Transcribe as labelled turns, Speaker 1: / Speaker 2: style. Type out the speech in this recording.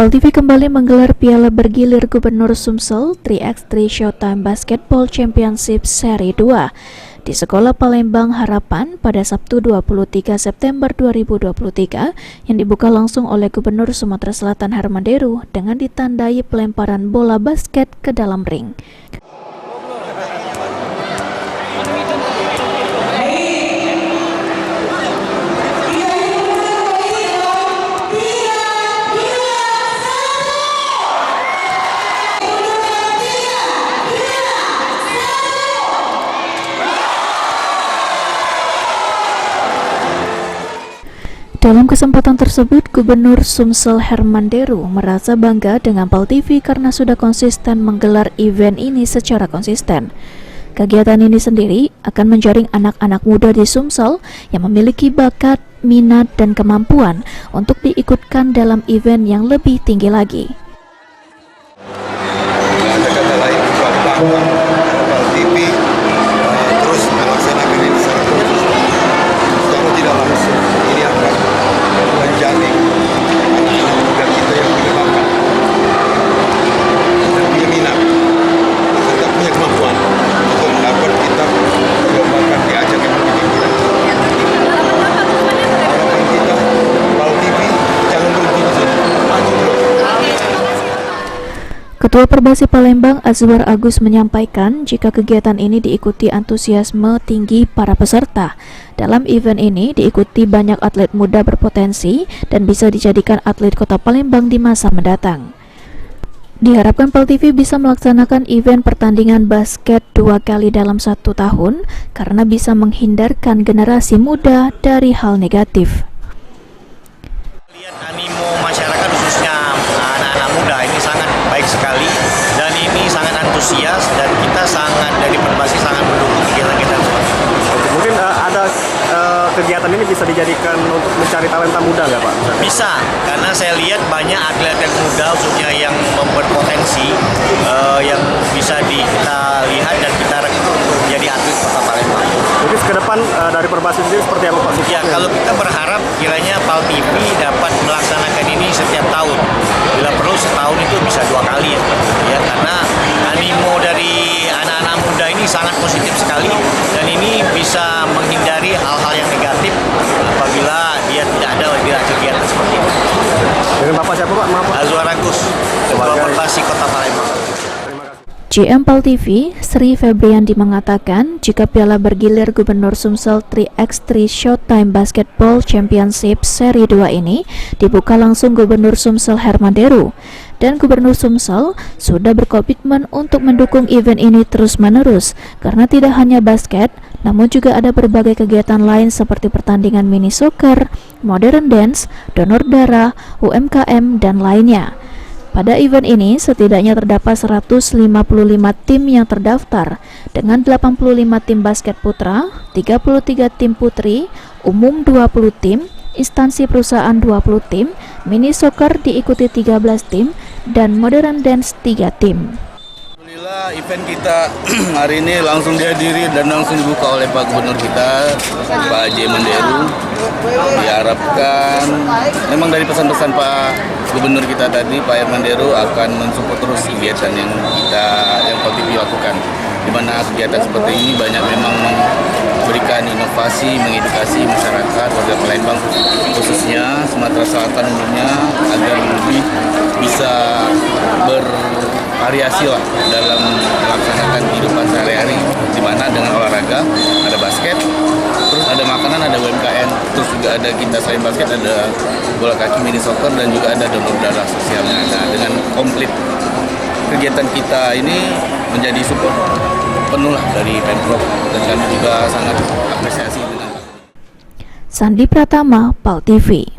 Speaker 1: PAL TV kembali menggelar Piala Bergilir Gubernur Sumsel 3x3 Showtime Basketball Championship Seri 2 di Sekolah Palembang Harapan pada Sabtu 23 September 2023 yang dibuka langsung oleh Gubernur Sumatera Selatan Herman Deru dengan ditandai pelemparan bola basket ke dalam ring. Dalam kesempatan tersebut, Gubernur Sumsel Herman Deru merasa bangga dengan PAL TV karena sudah konsisten menggelar event ini secara konsisten. Kegiatan ini sendiri akan menjaring anak-anak muda di Sumsel yang memiliki bakat, minat, dan kemampuan untuk diikutkan dalam event yang lebih tinggi lagi.
Speaker 2: Ada kata lain, bahwa PAL TV terus melaksanakan ini secara konsisten. Secara tidak langsung ini akan menjaring anak muda kita yang punya bakat dan punya minat serta punya kemampuan untuk dapat kita perlombakan di ajang yang lebih tinggi lagi. Harapan kita PAL TV jangan berhenti di sini, maju terus.
Speaker 1: Ketua Perbasi Palembang Azwar Agus menyampaikan jika kegiatan ini diikuti antusiasme tinggi para peserta. Dalam event ini diikuti banyak atlet muda berpotensi dan bisa dijadikan atlet Kota Palembang di masa mendatang. Diharapkan PAL TV bisa melaksanakan event pertandingan basket 2 kali dalam 1 tahun karena bisa menghindarkan generasi muda dari hal negatif.
Speaker 3: Lihat animo masyarakat khususnya anak-anak muda ini sangat baik sekali dan ini sangat antusias dan kita sangat dari Perbasi sangat mendukung kegiatan-kegiatan seperti ini.
Speaker 4: Mungkin ada kegiatan ini bisa dijadikan untuk mencari talenta muda nggak Pak?
Speaker 3: Bisa, karena saya lihat banyak atlet-atlet muda khususnya yang berpotensi yang bisa kita lihat dan kita rekrut untuk menjadi atlet Kota Palembang.
Speaker 4: Mungkin ke depan dari Perbasi sendiri seperti apa Pak?
Speaker 3: Ya, kalau kita berharap kiranya PAL TV dapat melaksanakan ini setiap tahun. Bila perlu setahun itu bisa 2 kali ya, karena animo dari anak-anak muda ini sangat positif sekali dan ini bisa menghindari hal-hal yang negatif apabila dia tidak ada di kegiatan seperti ini.
Speaker 4: Dengan Bapak siapa Pak? Maaf Pak.
Speaker 3: Azwar Agus, Ketua Perbasi Kota Palembang.
Speaker 1: GM PAL TV, Sri Febriandi mengatakan jika Piala Bergilir Gubernur Sumsel 3x3 Showtime Basketball Championship Seri 2 ini dibuka langsung Gubernur Sumsel Herman Deru dan Gubernur Sumsel sudah berkomitmen untuk mendukung event ini terus-menerus karena tidak hanya basket, namun juga ada berbagai kegiatan lain seperti pertandingan mini soccer, modern dance, donor darah, UMKM, dan lainnya. Pada event ini setidaknya terdapat 155 tim yang terdaftar dengan 85 tim basket putra, 33 tim putri, umum 20 tim, instansi perusahaan 20 tim, mini soccer diikuti 13 tim, dan modern dance 3 tim.
Speaker 2: Alhamdulillah event kita hari ini langsung dihadiri dan langsung dibuka oleh Pak Gubernur kita, Pak Herman Deru. Diharapkan memang dari pesan-pesan Pak Gubernur kita tadi, Pak Herman Deru akan mensupport terus kegiatan yang PAL TV lakukan. Di mana kegiatan seperti ini banyak memang memberikan inovasi, mengedukasi masyarakat warga Palembang khususnya Sumatera Selatan umumnya agar lebih bisa bervariasi lah dalam melaksanakan kehidupan sehari-hari, di mana dengan olahraga ada basket, terus ada makanan, ada UMKM, terus juga ada kita selain basket ada bola kaki, mini soccer, dan juga ada donor darah sosialnya. Nah, dengan komplit kegiatan kita ini menjadi support penuh lah dari Pemprov dan kami juga sangat apresiasi dengan
Speaker 1: Sandi Pratama, PAL TV.